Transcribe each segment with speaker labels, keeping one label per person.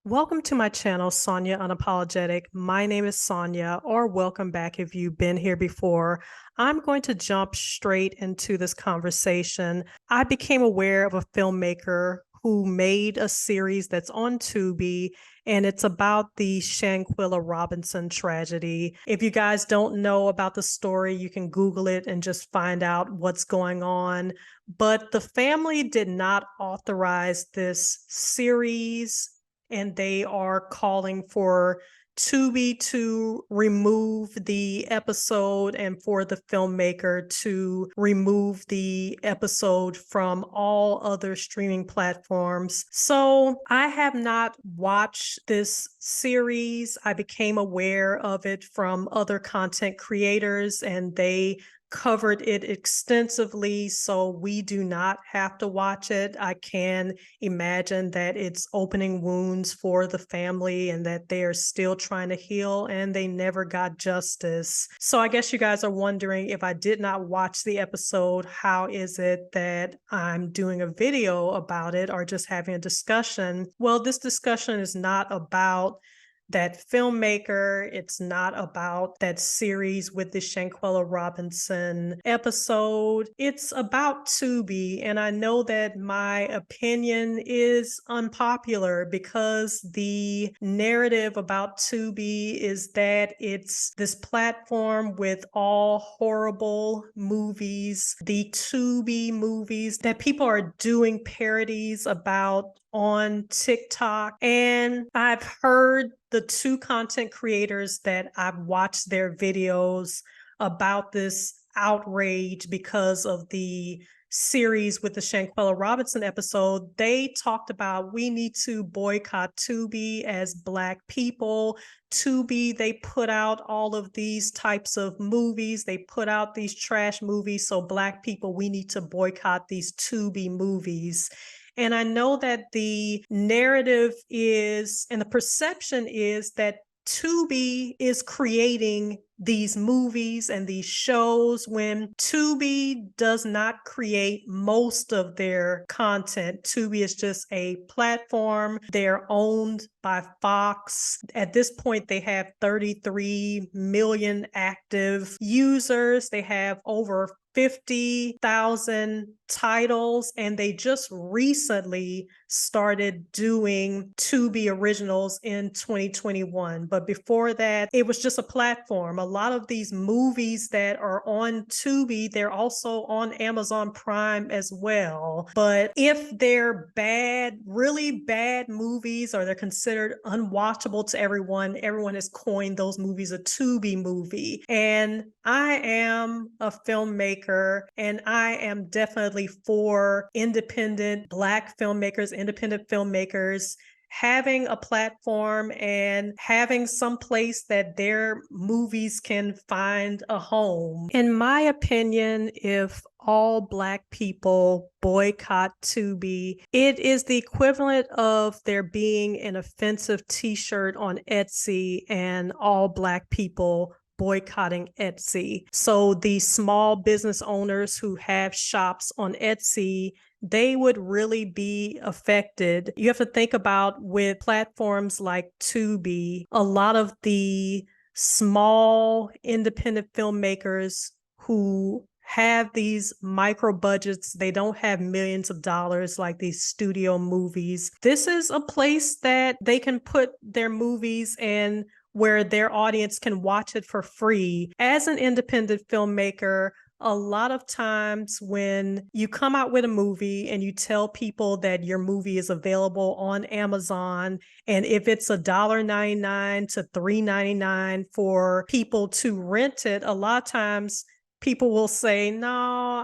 Speaker 1: Welcome to my channel, Sonia Unapologetic. My name is Sonia, or welcome back if you've been here before. I'm going to jump straight into this conversation. I became aware of a filmmaker who made a series that's on Tubi, and it's about the Shanquella Robinson tragedy. If you guys don't know about the story, you can Google it and just find out what's going on. But the family did not authorize this series, and they are calling for Tubi to remove the episode and for the filmmaker to remove the episode from all other streaming platforms. So I have not watched this series. I became aware of it from other content creators, and they covered it extensively, so we do not have to watch it. I can imagine that it's opening wounds for the family and that they are still trying to heal and they never got justice. So I guess you guys are wondering, if I did not watch the episode, how is it that I'm doing a video about it or just having a discussion? Well, this discussion is not about that filmmaker. It's not about that series with the Shanquella Robinson episode. It's about Tubi. And I know that my opinion is unpopular because the narrative about Tubi is that it's this platform with all horrible movies, the Tubi movies that people are doing parodies about on TikTok. And I've heard the two content creators that I've watched their videos about this outrage because of the series with the Shanquella Robinson episode. They talked about, we need to boycott Tubi as Black people. Tubi, they put out all of these types of movies. They put out these trash movies. So Black people, we need to boycott these Tubi movies. And I know that the narrative is, and the perception is, that Tubi is creating these movies and these shows when Tubi does not create most of their content. Tubi is just a platform. They're owned by Fox. At this point, they have 33 million active users. They have over 50,000 titles, and they just recently started doing Tubi originals in 2021. But before that, it was just a platform. A lot of these movies that are on Tubi, they're also on Amazon Prime as well. But if they're bad, really bad movies, or they're considered unwatchable to everyone, everyone has coined those movies a Tubi movie. And I am a filmmaker, and I am definitely for independent Black filmmakers, independent filmmakers having a platform and having some place that their movies can find a home. In my opinion, if all Black people boycott Tubi, it is the equivalent of there being an offensive t-shirt on Etsy and all Black people boycotting Etsy. So the small business owners who have shops on Etsy, they would really be affected. You have to think about, with platforms like Tubi, a lot of the small independent filmmakers who have these micro budgets, they don't have millions of dollars like these studio movies. This is a place that they can put their movies in where their audience can watch it for free. As an independent filmmaker, a lot of times when you come out with a movie and you tell people that your movie is available on Amazon, and if it's $1.99 to $3.99 for people to rent it, a lot of times people will say, no,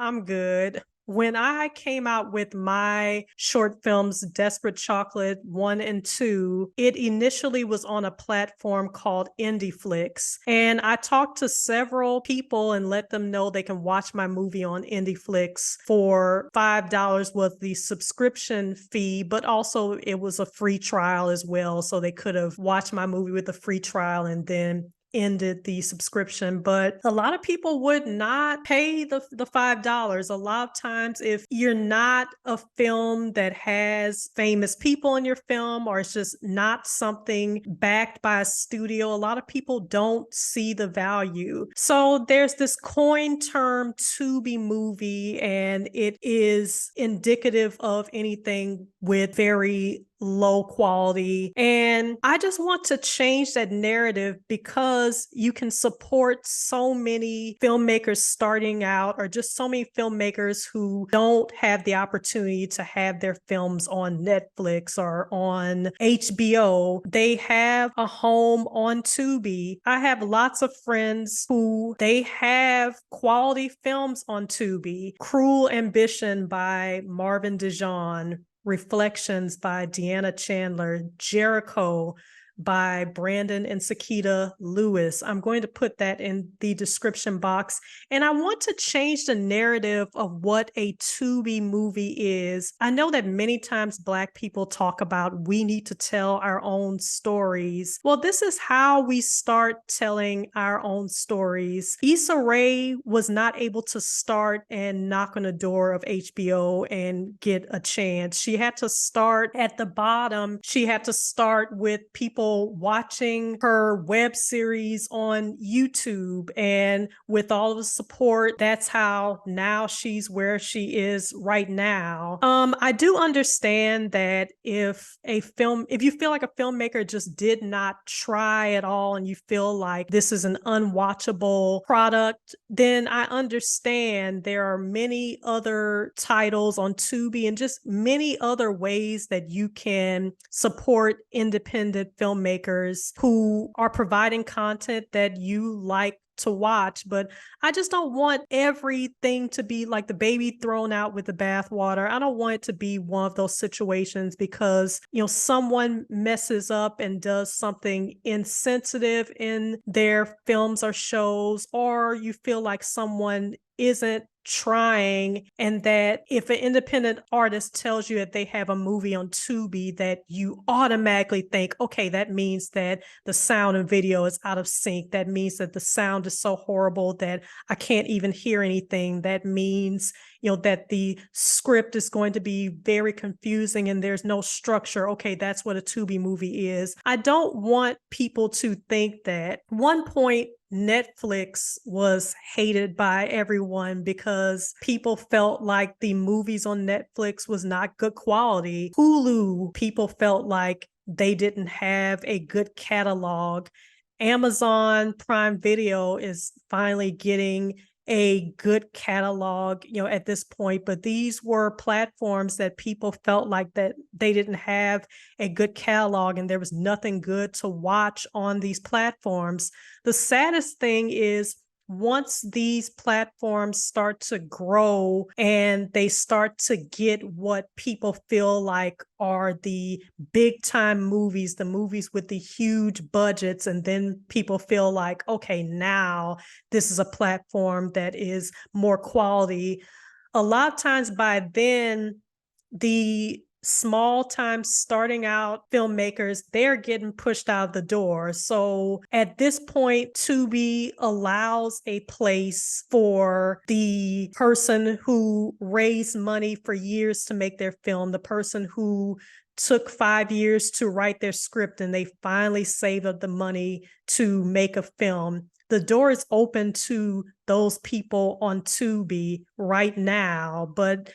Speaker 1: I'm good. When I came out with my short films, Desperate Chocolate 1 and 2, it initially was on a platform called IndieFlix. And I talked to several people and let them know they can watch my movie on IndieFlix for $5 was the subscription fee, but also it was a free trial as well. So they could have watched my movie with a free trial and then ended the subscription, but a lot of people would not pay the $5. A lot of times, if you're not a film that has famous people in your film, or it's just not something backed by a studio, a lot of people don't see the value. So there's this coin term Tubi movie, and it is indicative of anything with very low quality. And I just want to change that narrative, because you can support so many filmmakers starting out, or just so many filmmakers who don't have the opportunity to have their films on Netflix or on HBO. They have a home on Tubi. I have lots of friends who they have quality films on Tubi. Cruel Ambition by Marvin Dijon, Reflections by Deanna Chandler, Jericho by Brandon and Sakita Lewis. I'm going to put that in the description box. And I want to change the narrative of what a Tubi movie is. I know that many times Black people talk about we need to tell our own stories. Well, this is how we start telling our own stories. Issa Rae was not able to start and knock on the door of HBO and get a chance. She had to start at the bottom. She had to start with people watching her web series on YouTube, and with all of the support, that's how now she's where she is right now. I do understand that if you feel like a filmmaker just did not try at all, and you feel like this is an unwatchable product, then I understand there are many other titles on Tubi and just many other ways that you can support independent filmmakers who are providing content that you like to watch. But I just don't want everything to be like the baby thrown out with the bathwater. I don't want it to be one of those situations because, someone messes up and does something insensitive in their films or shows, or you feel like someone isn't trying, and that if an independent artist tells you that they have a movie on Tubi, that you automatically think, okay, that means that the sound and video is out of sync. That means that the sound is so horrible that I can't even hear anything. That means, that the script is going to be very confusing and there's no structure. Okay, that's what a Tubi movie is. I don't want people to think that. One point, Netflix was hated by everyone because people felt like the movies on Netflix was not good quality. Hulu, people felt like they didn't have a good catalog. Amazon Prime Video is finally getting a good catalog, at this point, but these were platforms that people felt like that they didn't have a good catalog and there was nothing good to watch on these platforms. The saddest thing is, once these platforms start to grow and they start to get what people feel like are the big time movies, the movies with the huge budgets, and then people feel like, okay, now this is a platform that is more quality. A lot of times by then, the small time starting out filmmakers, they're getting pushed out the door. So at this point, Tubi allows a place for the person who raised money for years to make their film, the person who took 5 years to write their script and they finally saved up the money to make a film. The door is open to those people on Tubi right now, but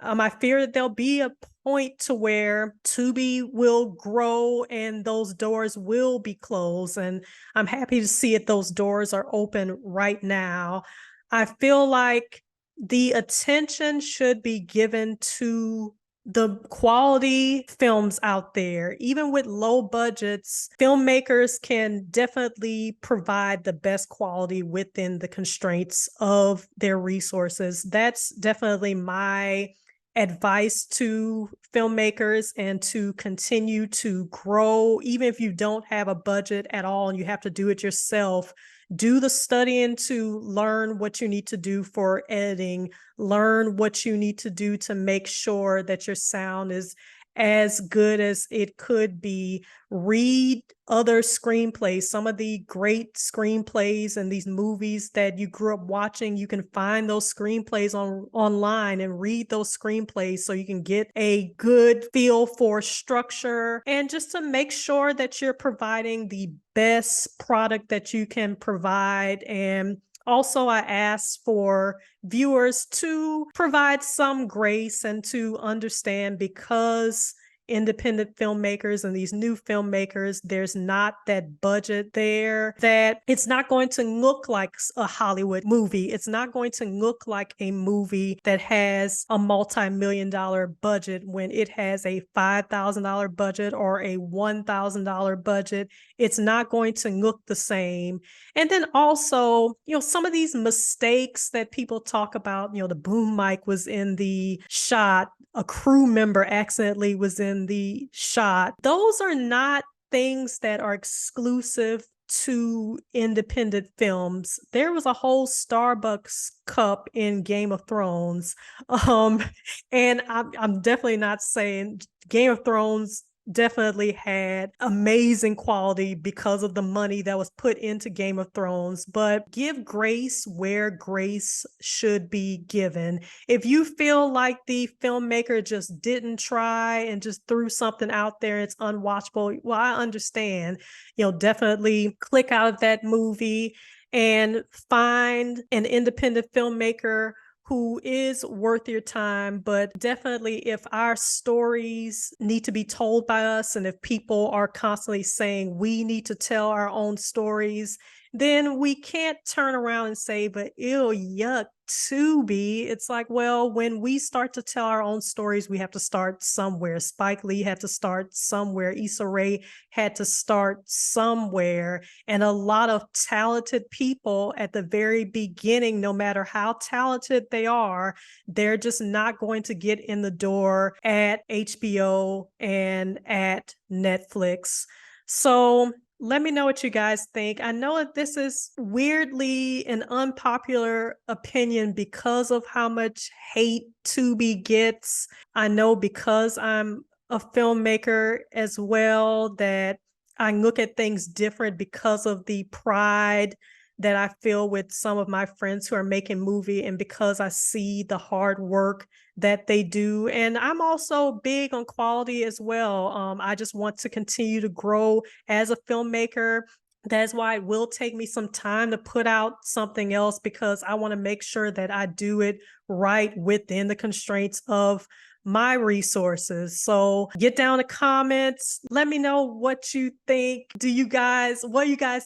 Speaker 1: I fear that there'll be a point to where Tubi will grow and those doors will be closed. And I'm happy to see it. Those doors are open right now. I feel like the attention should be given to the quality films out there. Even with low budgets, filmmakers can definitely provide the best quality within the constraints of their resources. That's definitely my advice to filmmakers, and to continue to grow. Even if you don't have a budget at all and you have to do it yourself, do the studying to learn what you need to do for editing, learn what you need to do to make sure that your sound is as good as it could be. Read other screenplays, some of the great screenplays and these movies that you grew up watching. You can find those screenplays online and read those screenplays so you can get a good feel for structure and just to make sure that you're providing the best product that you can provide. And also, I ask for viewers to provide some grace and to understand, because independent filmmakers and these new filmmakers, there's not that budget there, that it's not going to look like a Hollywood movie. It's not going to look like a movie that has a multi-million-dollar budget when it has a $5,000 budget or a $1,000 budget. It's not going to look the same. And then also, some of these mistakes that people talk about, the boom mic was in the shot, a crew member accidentally was in the shot. Those are not things that are exclusive to independent films. There was a whole Starbucks cup in Game of Thrones. And I'm definitely not saying Game of Thrones definitely had amazing quality because of the money that was put into Game of Thrones, but give grace where grace should be given. If you feel like the filmmaker just didn't try and just threw something out there, it's unwatchable, well, I understand. Definitely click out of that movie and find an independent filmmaker who is worth your time. But definitely, if our stories need to be told by us, and if people are constantly saying we need to tell our own stories, then we can't turn around and say, but ew, yuck, Tubi. It's like, well, when we start to tell our own stories, we have to start somewhere. Spike Lee had to start somewhere. Issa Rae had to start somewhere. And a lot of talented people at the very beginning, no matter how talented they are, they're just not going to get in the door at HBO and at Netflix. So let me know what you guys think. I know that this is weirdly an unpopular opinion because of how much hate Tubi gets. I know because I'm a filmmaker as well that I look at things different because of the pride that I feel with some of my friends who are making movie, and because I see the hard work that they do. And I'm also big on quality as well. I just want to continue to grow as a filmmaker. That's why it will take me some time to put out something else, because I want to make sure that I do it right within the constraints of my resources. So get down the comments. Let me know what you think. What do you guys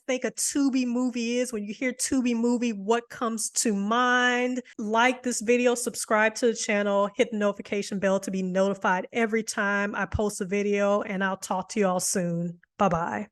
Speaker 1: think a Tubi movie is? When you hear Tubi movie, what comes to mind? Like this video, subscribe to the channel, hit the notification bell to be notified every time I post a video, and I'll talk to you all soon. Bye-bye.